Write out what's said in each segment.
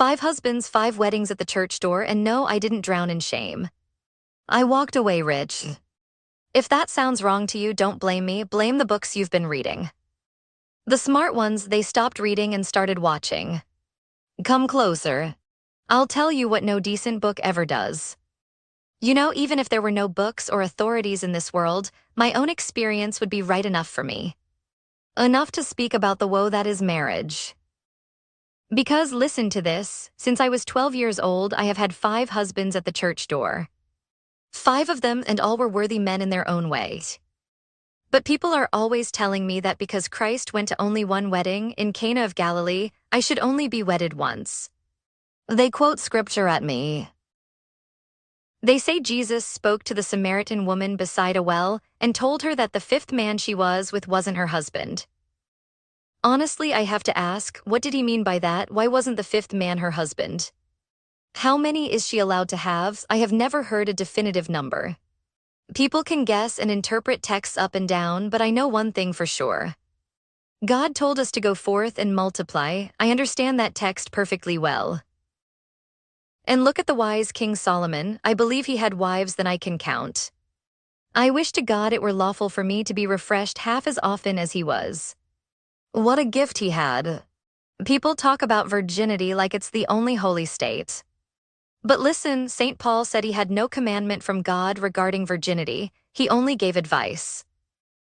5 husbands, 5 weddings at the church door, and no, I didn't drown in shame. I walked away rich. If that sounds wrong to you, don't blame me, blame the books you've been reading. The smart ones, they stopped reading and started watching. Come closer. I'll tell you what no decent book ever does. You know, even if there were no books or authorities in this world, my own experience would be right enough for me. Enough to speak about the woe that is marriage. Because, listen to this, since I was 12 years old, I have had 5 husbands at the church door. 5 of them, and all were worthy men in their own way. But people are always telling me that because Christ went to only one wedding, in Cana of Galilee, I should only be wedded once. They quote scripture at me. They say Jesus spoke to the Samaritan woman beside a well and told her that the 5th man she was with wasn't her husband. Honestly, I have to ask, what did he mean by that? Why wasn't the 5th man her husband? How many is she allowed to have? I have never heard a definitive number. People can guess and interpret texts up and down, but I know one thing for sure. God told us to go forth and multiply. I understand that text perfectly well. And look at the wise King Solomon. I believe he had wives than I can count. I wish to God it were lawful for me to be refreshed half as often as he was. What a gift he had. People talk about virginity like it's the only holy state. But listen, St. Paul said he had no commandment from God regarding virginity, he only gave advice.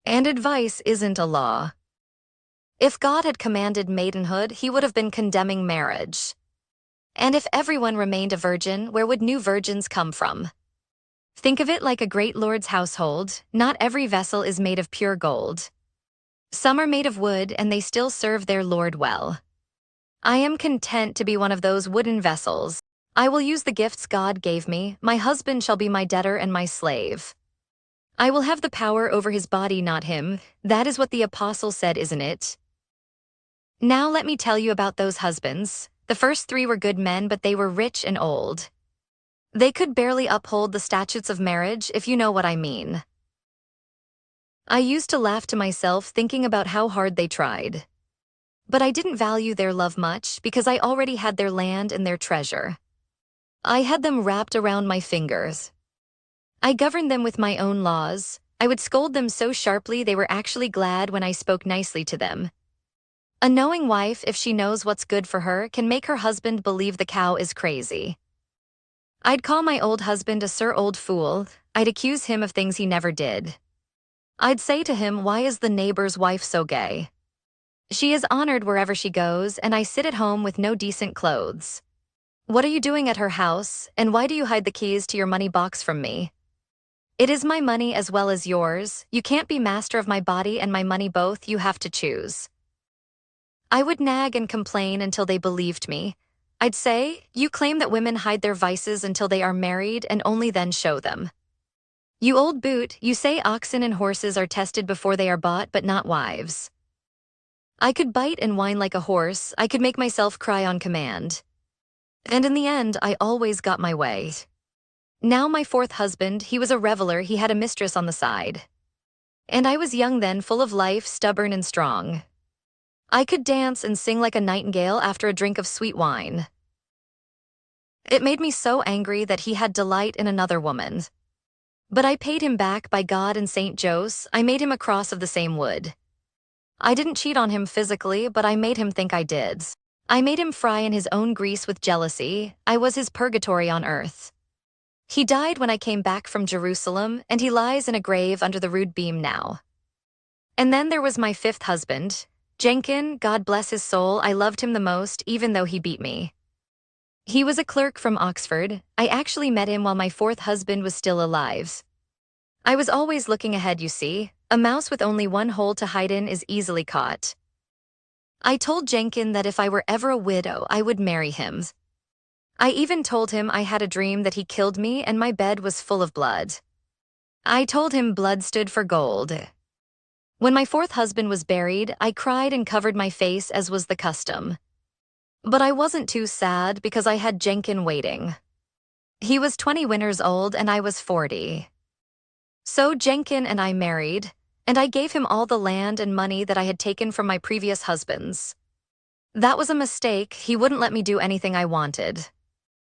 And advice isn't a law. If God had commanded maidenhood, he would have been condemning marriage. And if everyone remained a virgin, where would new virgins come from? Think of it like a great lord's household. Not every vessel is made of pure gold. Some are made of wood, and they still serve their Lord well. I am content to be one of those wooden vessels. I will use the gifts God gave me. My husband shall be my debtor and my slave. I will have the power over his body, not him. That is what the apostle said, isn't it? Now let me tell you about those husbands. The first 3 were good men, but they were rich and old. They could barely uphold the statutes of marriage, if you know what I mean. I used to laugh to myself thinking about how hard they tried. But I didn't value their love much because I already had their land and their treasure. I had them wrapped around my fingers. I governed them with my own laws. I would scold them so sharply they were actually glad when I spoke nicely to them. A knowing wife, if she knows what's good for her, can make her husband believe the cow is crazy. I'd call my old husband a sir old fool. I'd accuse him of things he never did. I'd say to him, why is the neighbor's wife so gay? She is honored wherever she goes, and I sit at home with no decent clothes. What are you doing at her house, and why do you hide the keys to your money box from me? It is my money as well as yours. You can't be master of my body and my money both, you have to choose. I would nag and complain until they believed me. I'd say, you claim that women hide their vices until they are married and only then show them. You old boot, you say oxen and horses are tested before they are bought, but not wives. I could bite and whine like a horse, I could make myself cry on command. And in the end, I always got my way. Now my 4th husband, he was a reveler, he had a mistress on the side. And I was young then, full of life, stubborn and strong. I could dance and sing like a nightingale after a drink of sweet wine. It made me so angry that he had delight in another woman. But I paid him back by God and St. Jose. I made him a cross of the same wood. I didn't cheat on him physically, but I made him think I did. I made him fry in his own grease with jealousy. I was his purgatory on earth. He died when I came back from Jerusalem, and he lies in a grave under the rude beam now. And then there was my 5th husband, Jenkin, God bless his soul. I loved him the most, even though he beat me. He was a clerk from Oxford. I actually met him while my 4th husband was still alive. I was always looking ahead, you see. A mouse with only one hole to hide in is easily caught. I told Jenkin that if I were ever a widow, I would marry him. I even told him I had a dream that he killed me and my bed was full of blood. I told him blood stood for gold. When my 4th husband was buried, I cried and covered my face as was the custom. But I wasn't too sad because I had Jenkin waiting. He was 20 winters old and I was 40. So Jenkin and I married, and I gave him all the land and money that I had taken from my previous husbands. That was a mistake. He wouldn't let me do anything I wanted.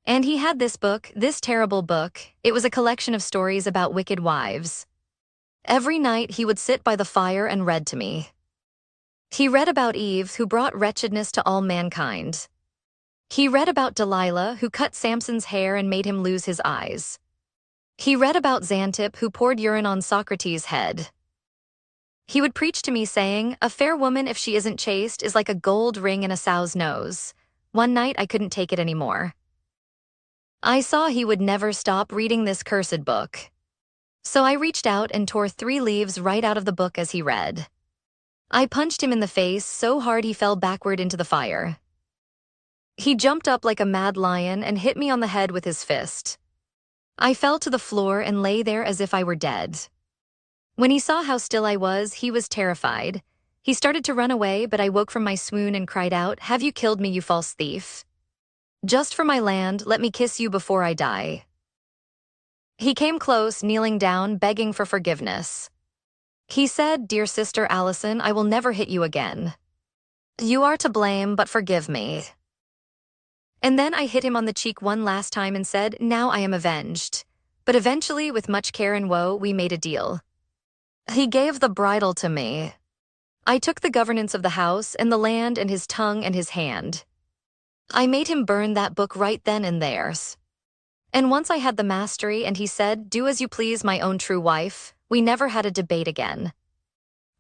And he had this book, this terrible book. It was a collection of stories about wicked wives. Every night he would sit by the fire and read to me. He read about Eve, who brought wretchedness to all mankind. He read about Delilah, who cut Samson's hair and made him lose his eyes. He read about Xantip, who poured urine on Socrates' head. He would preach to me saying, "A fair woman, if she isn't chaste, is like a gold ring in a sow's nose." One night I couldn't take it anymore. I saw he would never stop reading this cursed book. So I reached out and tore 3 leaves right out of the book as he read. I punched him in the face so hard he fell backward into the fire. He jumped up like a mad lion and hit me on the head with his fist. I fell to the floor and lay there as if I were dead. When he saw how still I was, he was terrified. He started to run away, but I woke from my swoon and cried out, "Have you killed me, you false thief? Just for my land, let me kiss you before I die." He came close, kneeling down, begging for forgiveness. He said, "Dear sister Allison, I will never hit you again. You are to blame, but forgive me." And then I hit him on the cheek one last time and said, "Now I am avenged." But eventually, with much care and woe, we made a deal. He gave the bridle to me. I took the governance of the house and the land and his tongue and his hand. I made him burn that book right then and there. And once I had the mastery and he said, "Do as you please, my own true wife," we never had a debate again.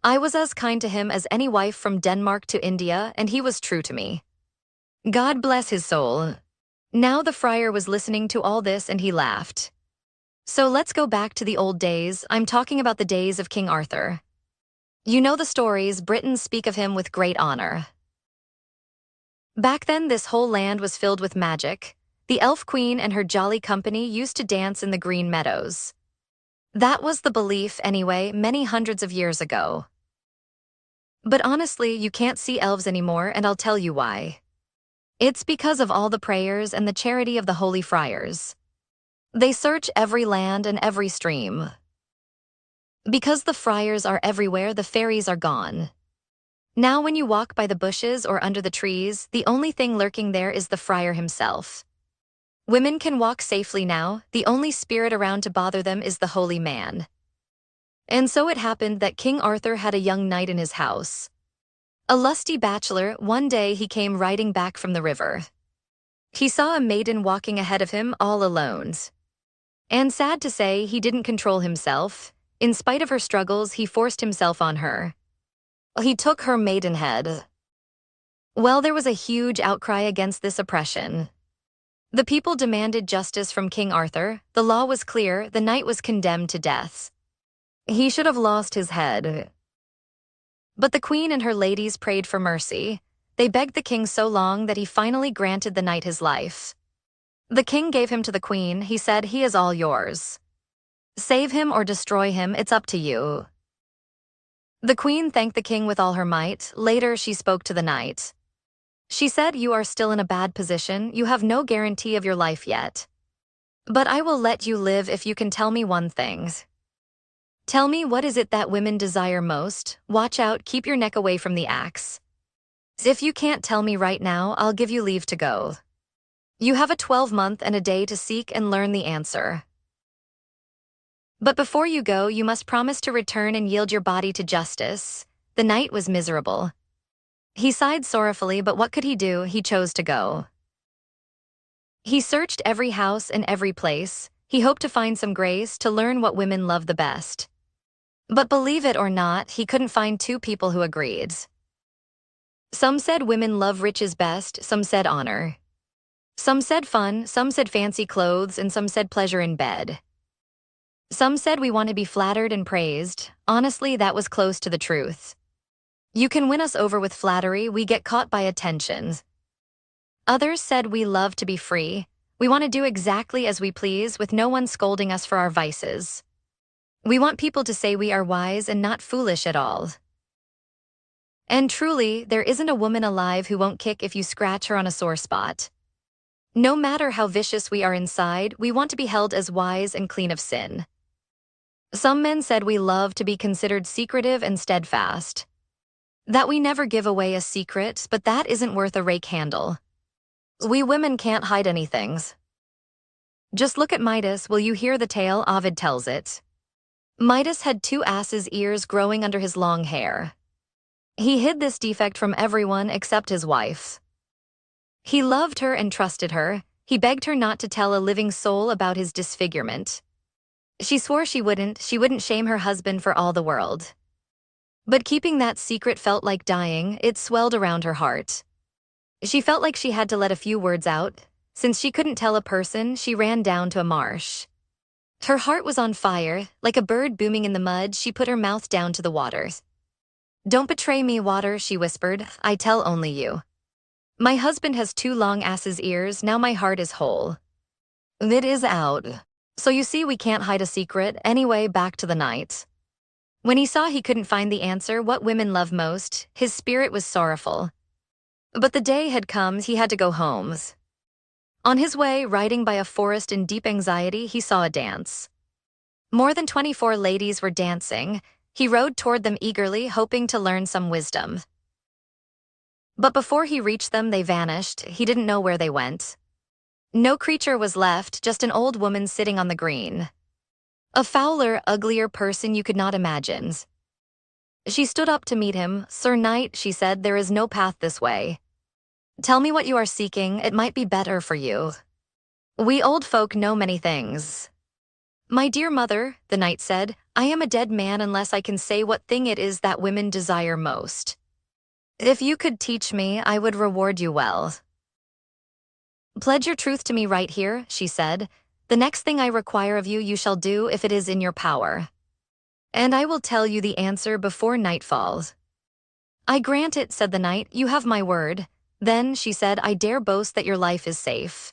I was as kind to him as any wife from Denmark to India, and he was true to me. God bless his soul. Now the friar was listening to all this and he laughed. So let's go back to the old days. I'm talking about the days of King Arthur. You know the stories. Britons speak of him with great honor. Back then, this whole land was filled with magic. The elf queen and her jolly company used to dance in the green meadows. That was the belief, anyway, many hundreds of years ago. But honestly, you can't see elves anymore, and I'll tell you why. It's because of all the prayers and the charity of the holy friars. They search every land and every stream. Because the friars are everywhere, the fairies are gone. Now when you walk by the bushes or under the trees, the only thing lurking there is the friar himself. Women can walk safely now. The only spirit around to bother them is the holy man. And so it happened that King Arthur had a young knight in his house. A lusty bachelor. One day he came riding back from the river. He saw a maiden walking ahead of him all alone. And sad to say, he didn't control himself. In spite of her struggles, he forced himself on her. He took her maidenhead. Well, there was a huge outcry against this oppression. The people demanded justice from King Arthur. The law was clear. The knight was condemned to death. He should have lost his head. But the queen and her ladies prayed for mercy. They begged the king so long that he finally granted the knight his life. The king gave him to the queen. He said, "He is all yours. Save him or destroy him, it's up to you." The queen thanked the king with all her might. Later, she spoke to the knight. She said, "You are still in a bad position. You have no guarantee of your life yet. But I will let you live if you can tell me one thing. Tell me, what is it that women desire most? Watch out, keep your neck away from the axe. If you can't tell me right now, I'll give you leave to go. You have a 12-month and a day to seek and learn the answer. But before you go, you must promise to return and yield your body to justice." The knight was miserable. He sighed sorrowfully, but what could he do? He chose to go. He searched every house and every place. He hoped to find some grace, to learn what women love the best. But believe it or not, he couldn't find 2 people who agreed. Some said women love riches best, some said honor. Some said fun, some said fancy clothes, and some said pleasure in bed. Some said we want to be flattered and praised. Honestly, that was close to the truth. You can win us over with flattery, we get caught by attention. Others said we love to be free. We want to do exactly as we please with no one scolding us for our vices. We want people to say we are wise and not foolish at all. And truly, there isn't a woman alive who won't kick if you scratch her on a sore spot. No matter how vicious we are inside, we want to be held as wise and clean of sin. Some men said we love to be considered secretive and steadfast. That we never give away a secret, but that isn't worth a rake handle. We women can't hide anything. Just look at Midas, will you hear the tale? Ovid tells it. Midas had 2 ass's ears growing under his long hair. He hid this defect from everyone except his wife. He loved her and trusted her. He begged her not to tell a living soul about his disfigurement. She swore she wouldn't shame her husband for all the world. But keeping that secret felt like dying. It swelled around her heart. She felt like she had to let a few words out. Since she couldn't tell a person, she ran down to a marsh. Her heart was on fire. Like a bird booming in the mud, she put her mouth down to the water. Don't betray me, water, she whispered. I tell only you. My husband has 2 long ass's ears, now my heart is whole. It is out. So you see, we can't hide a secret. Anyway, back to the night. When he saw he couldn't find the answer, what women love most, his spirit was sorrowful. But the day had come, he had to go home. On his way, riding by a forest in deep anxiety, he saw a dance. More than 24 ladies were dancing. He rode toward them eagerly, hoping to learn some wisdom. But before he reached them, they vanished. He didn't know where they went. No creature was left, just an old woman sitting on the green. A fouler, uglier person you could not imagine. She stood up to meet him. Sir Knight, she said, there is no path this way. Tell me what you are seeking, it might be better for you. We old folk know many things. My dear mother, the knight said, I am a dead man unless I can say what thing it is that women desire most. If you could teach me, I would reward you well. Pledge your truth to me right here, she said. The next thing I require of you, you shall do if it is in your power. And I will tell you the answer before night falls. I grant it, said the knight, you have my word. Then, she said, I dare boast that your life is safe.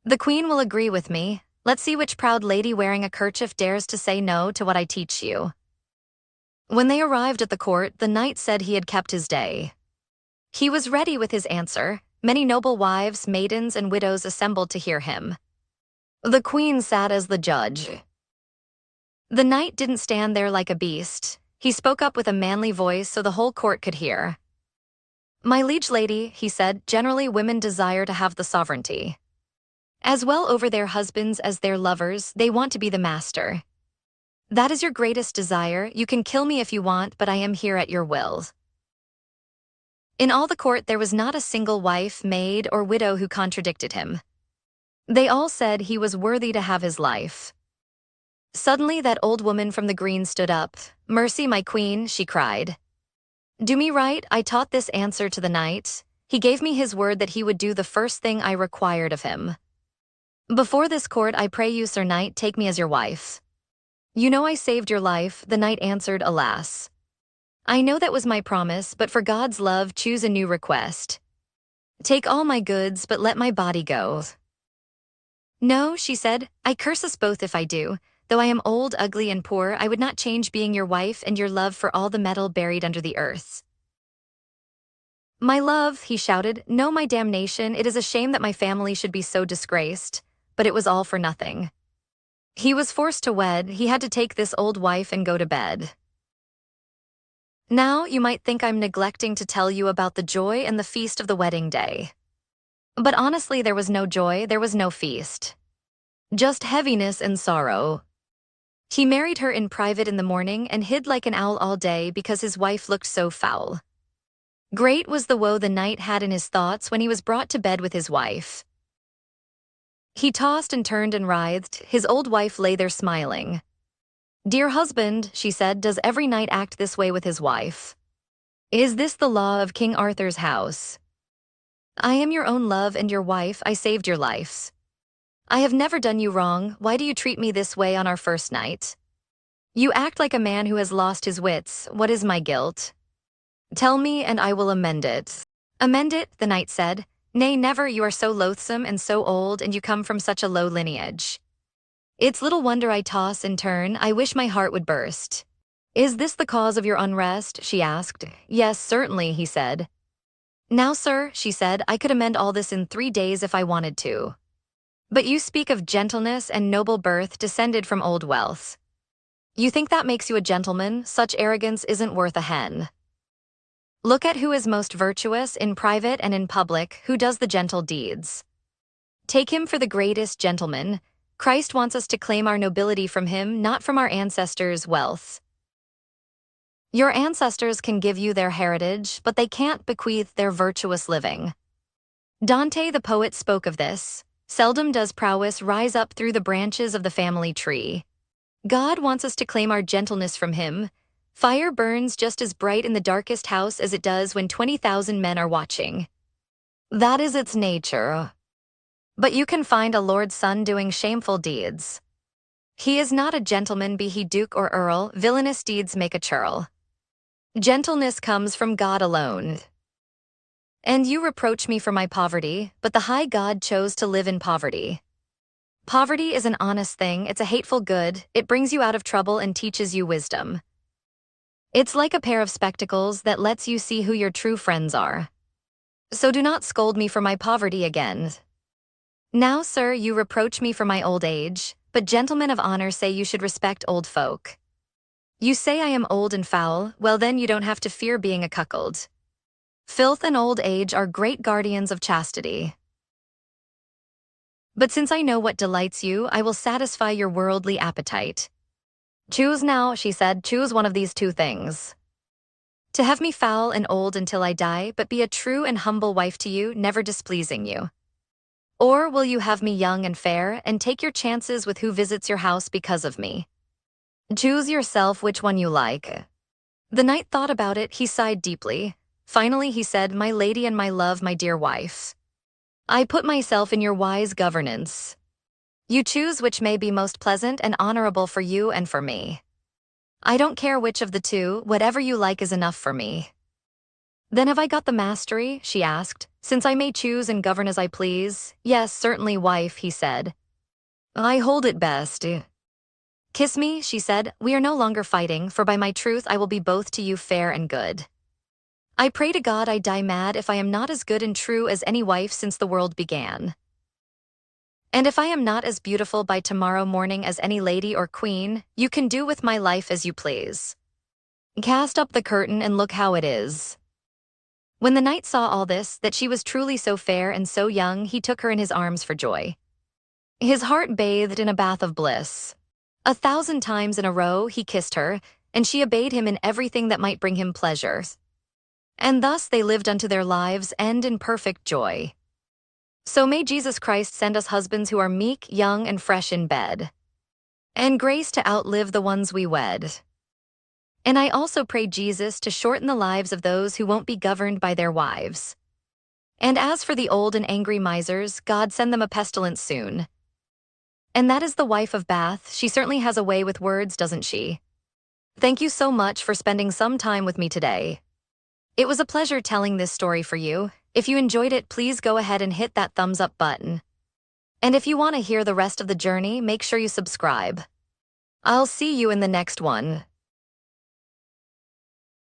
The queen will agree with me. Let's see which proud lady wearing a kerchief dares to say no to what I teach you. When they arrived at the court, the knight said he had kept his day. He was ready with his answer. Many noble wives, maidens, and widows assembled to hear him. The queen sat as the judge. The knight didn't stand there like a beast. He spoke up with a manly voice so the whole court could hear. My liege lady, he said, generally women desire to have the sovereignty. As well over their husbands as their lovers, they want to be the master. That is your greatest desire. You can kill me if you want, but I am here at your will. In all the court there was not a single wife, maid, or widow who contradicted him. They all said he was worthy to have his life. Suddenly that old woman from the green stood up. Mercy, my queen, she cried. Do me right, I taught this answer to the knight. He gave me his word that he would do the first thing I required of him. Before this court, I pray you, Sir Knight, take me as your wife. You know I saved your life, the knight answered, alas. I know that was my promise, but for God's love, choose a new request. Take all my goods, but let my body go. No, she said, I curse us both if I do. Though I am old, ugly, and poor, I would not change being your wife and your love for all the metal buried under the earth. My love, he shouted, no, my damnation, it is a shame that my family should be so disgraced, but it was all for nothing. He was forced to wed, he had to take this old wife and go to bed. Now, you might think I'm neglecting to tell you about the joy and the feast of the wedding day. But honestly, there was no joy, there was no feast. Just heaviness and sorrow. He married her in private in the morning and hid like an owl all day because his wife looked so foul. Great was the woe the knight had in his thoughts when he was brought to bed with his wife. He tossed and turned and writhed. His old wife lay there smiling. Dear husband, she said, does every knight act this way with his wife? Is this the law of King Arthur's house? I am your own love and your wife, I saved your lives. I have never done you wrong, why do you treat me this way on our first night? You act like a man who has lost his wits, what is my guilt? Tell me and I will amend it. Amend it, the knight said. Nay, never, you are so loathsome and so old and you come from such a low lineage. It's little wonder I toss and turn, I wish my heart would burst. Is this the cause of your unrest, she asked. Yes, certainly, he said. Now, sir, she said, I could amend all this in 3 days if I wanted to. But you speak of gentleness and noble birth descended from old wealth. You think that makes you a gentleman? Such arrogance isn't worth a hen. Look at who is most virtuous in private and in public, who does the gentle deeds. Take him for the greatest gentleman. Christ wants us to claim our nobility from him, not from our ancestors' wealth. Your ancestors can give you their heritage, but they can't bequeath their virtuous living. Dante the poet spoke of this. Seldom does prowess rise up through the branches of the family tree. God wants us to claim our gentleness from him. Fire burns just as bright in the darkest house as it does when 20,000 men are watching. That is its nature. But you can find a Lord's son doing shameful deeds. He is not a gentleman, be he duke or earl, villainous deeds make a churl. Gentleness comes from God alone. And you reproach me for my poverty, but the high God chose to live in poverty. Poverty is an honest thing, it's a hateful good, it brings you out of trouble and teaches you wisdom. It's like a pair of spectacles that lets you see who your true friends are. So do not scold me for my poverty again. Now, sir, you reproach me for my old age, but gentlemen of honor say you should respect old folk. You say I am old and foul, well then you don't have to fear being a cuckold. Filth and old age are great guardians of chastity. But since I know what delights you, I will satisfy your worldly appetite. Choose now, she said, choose one of these two things. To have me foul and old until I die, but be a true and humble wife to you, never displeasing you. Or will you have me young and fair, and take your chances with who visits your house because of me? Choose yourself which one you like. The knight thought about it, he sighed deeply. Finally he said, my lady and my love, my dear wife, I put myself in your wise governance. You choose which may be most pleasant and honorable for you and for me. I don't care which of the two, whatever you like is enough for me. Then have I got the mastery, she asked, since I may choose and govern as I please? Yes, certainly, wife, he said. I hold it best. Kiss me, she said, we are no longer fighting, for by my truth I will be both to you fair and good. I pray to God I die mad if I am not as good and true as any wife since the world began. And if I am not as beautiful by tomorrow morning as any lady or queen, you can do with my life as you please. Cast up the curtain and look how it is. When the knight saw all this, that she was truly so fair and so young, he took her in his arms for joy. His heart bathed in a bath of bliss. 1,000 times in a row he kissed her, and she obeyed him in everything that might bring him pleasure. And thus they lived unto their lives' end in perfect joy. So may Jesus Christ send us husbands who are meek, young, and fresh in bed, and grace to outlive the ones we wed. And I also pray Jesus to shorten the lives of those who won't be governed by their wives. And as for the old and angry misers, God send them a pestilence soon. And that is the wife of Bath, she certainly has a way with words, doesn't she? Thank you so much for spending some time with me today. It was a pleasure telling this story for you. If you enjoyed it, please go ahead and hit that thumbs up button. And if you want to hear the rest of the journey, make sure you subscribe. I'll see you in the next one.